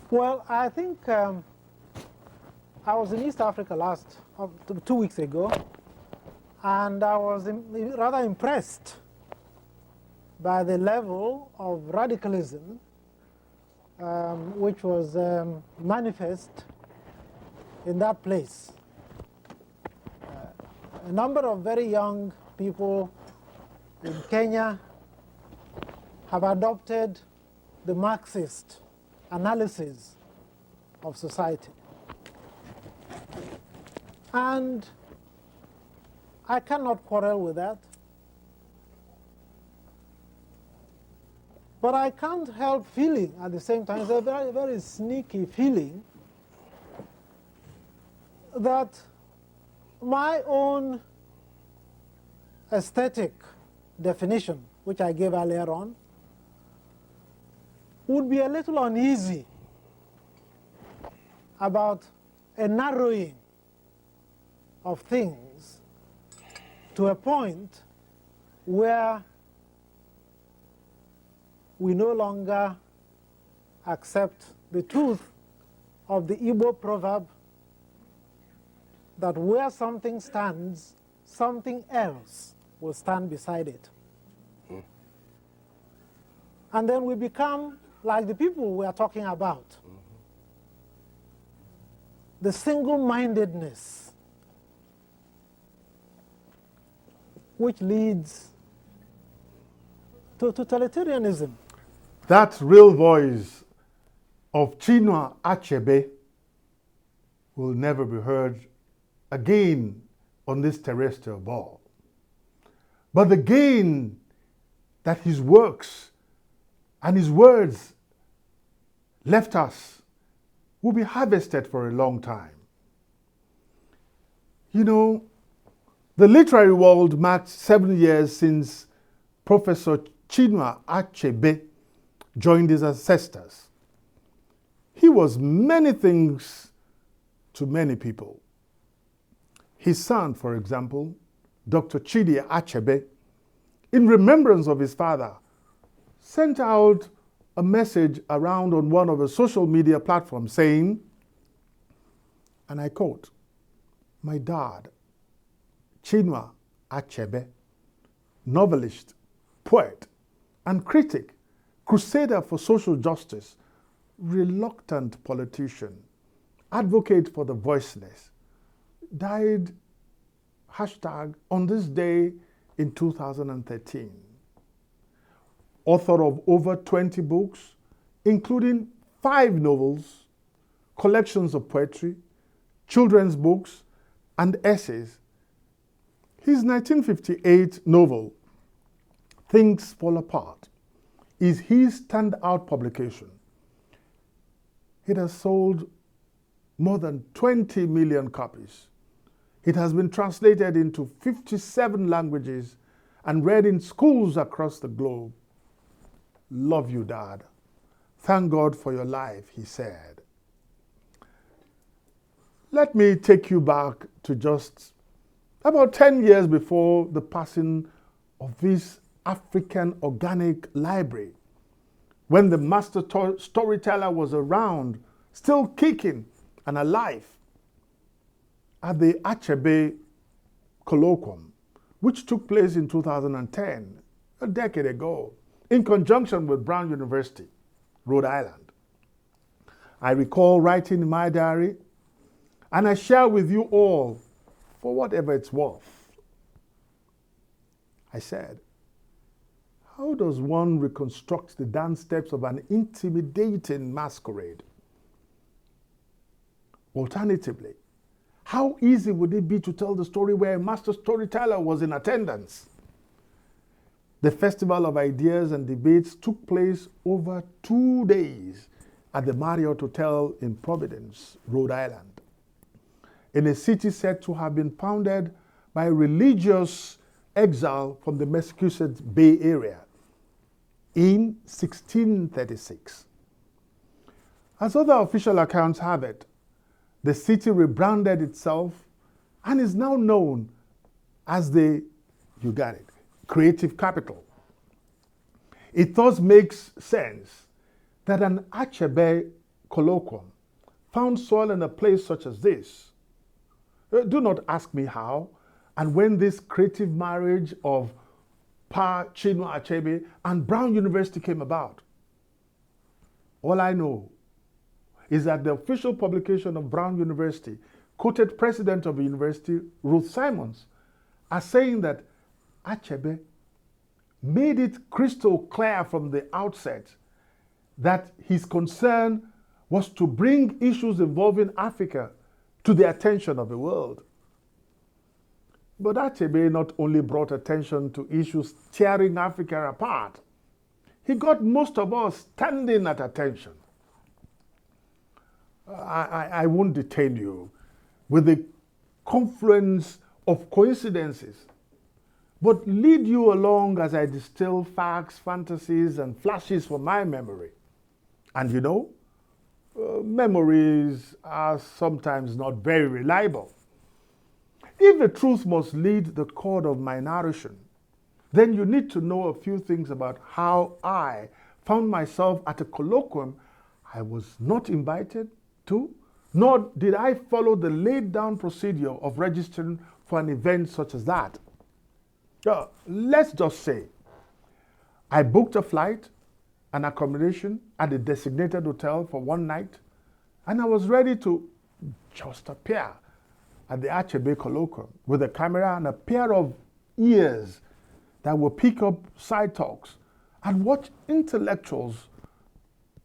Well, I think I was in East Africa 2 weeks ago, and I was rather impressed by the level of radicalism which was manifest in that place. A number of very young people in Kenya have adopted the Marxist analysis of society. And I cannot quarrel with that. But I can't help feeling at the same time, it's a very, very sneaky feeling that my own aesthetic definition, which I gave earlier on, would be a little uneasy about a narrowing of things to a point where we no longer accept the truth of the Igbo proverb that where something stands, something else will stand beside it. And then we become like the people we are talking about. The single-mindedness which leads to totalitarianism. That real voice of Chinua Achebe will never be heard again on this terrestrial ball. But the gain that his works and his words left us will be harvested for a long time. You know, the literary world marked 7 years since Professor Chinua Achebe joined his ancestors. He was many things to many people. His son, for example, Dr. Chidi Achebe, in remembrance of his father, sent out a message around on one of the social media platforms saying, and I quote, "My dad, Chinua Achebe, novelist, poet, and critic, crusader for social justice, reluctant politician, advocate for the voiceless, died on this day in 2013. Author of over 20 books, including 5 novels, collections of poetry, children's books, and essays. His 1958 novel, Things Fall Apart, is his standout publication. It has sold more than 20 million copies. It has been translated into 57 languages and read in schools across the globe. Love you, Dad. Thank God for your life," he said. Let me take you back to just about 10 years before the passing of this African organic library, when the master storyteller was around, still kicking and alive, at the Achebe colloquium, which took place in 2010, a decade ago, in conjunction with Brown University, Rhode Island. I recall writing in my diary, and I share with you all for whatever it's worth. I said, how does one reconstruct the dance steps of an intimidating masquerade? Alternatively, how easy would it be to tell the story where a master storyteller was in attendance? The Festival of Ideas and Debates took place over 2 days at the Marriott Hotel in Providence, Rhode Island, in a city said to have been founded by a religious exile from the Massachusetts Bay Area in 1636. As other official accounts have it, the city rebranded itself and is now known as the, you got it, creative capital. It thus makes sense that an Achebe colloquium found soil in a place such as this? Do not ask me how and when this creative marriage of Pa Chinua Achebe and Brown University came about. All I know is that the official publication of Brown University quoted President of the university, Ruth Simons, as saying that Achebe made it crystal clear from the outset that his concern was to bring issues involving Africa to the attention of the world. But Achebe not only brought attention to issues tearing Africa apart, he got most of us standing at attention. I won't detain you with the confluence of coincidences, but lead you along as I distill facts, fantasies, and flashes from my memory. And you know, memories are sometimes not very reliable. If the truth must lead the chord of my narration, then you need to know a few things about how I found myself at a colloquium I was not invited to, nor did I follow the laid down procedure of registering for an event such as that. Let's just say I booked a flight and accommodation at a designated hotel for one night, and I was ready to just appear at the Achebe colloquium with a camera and a pair of ears that will pick up side talks and watch intellectuals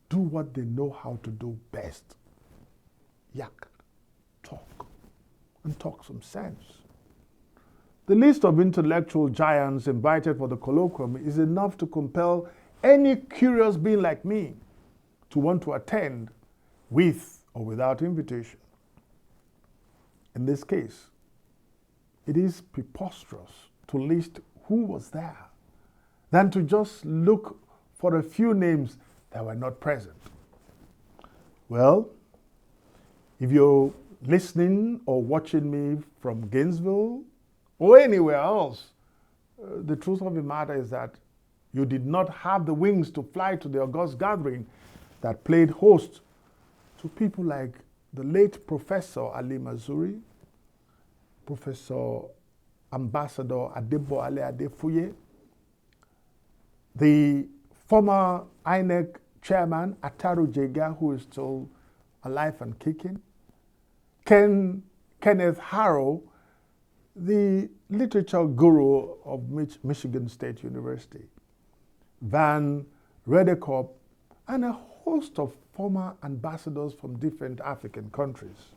do what they know how to do best. Yak, talk, and talk some sense. The list of intellectual giants invited for the colloquium is enough to compel any curious being like me to want to attend with or without invitation. In this case, it is preposterous to list who was there than to just look for a few names that were not present. Well, if you're listening or watching me from Gainesville or anywhere else, the truth of the matter is that you did not have the wings to fly to the august gathering that played host to people like the late Professor Ali Mazuri, Professor Ambassador Adeboale Adefuye, the former INEC chairman Ataru Jega, who is still alive and kicking, Kenneth Harrow, the literature guru of Michigan State University, Van Redekop, and a host of former ambassadors from different African countries.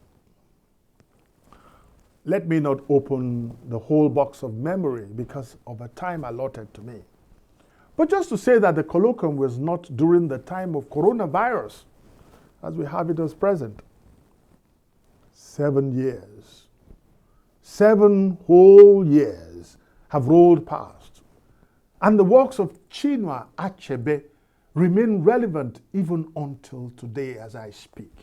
Let me not open the whole box of memory because of the time allotted to me. But just to say that the colloquium was not during the time of coronavirus, as we have it as present. 7 years, 7 whole years have rolled past, and the works of Chinua Achebe remain relevant even until today as I speak.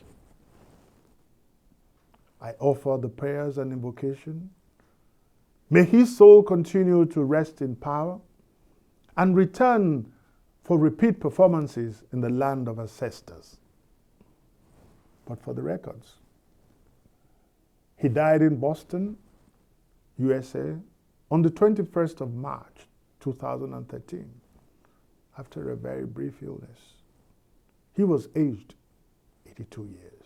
I offer the prayers and invocation. May his soul continue to rest in power and return for repeat performances in the land of ancestors. But for the records, he died in Boston, USA, on the 21st of March, 2013, after a very brief illness. He was aged 82 years.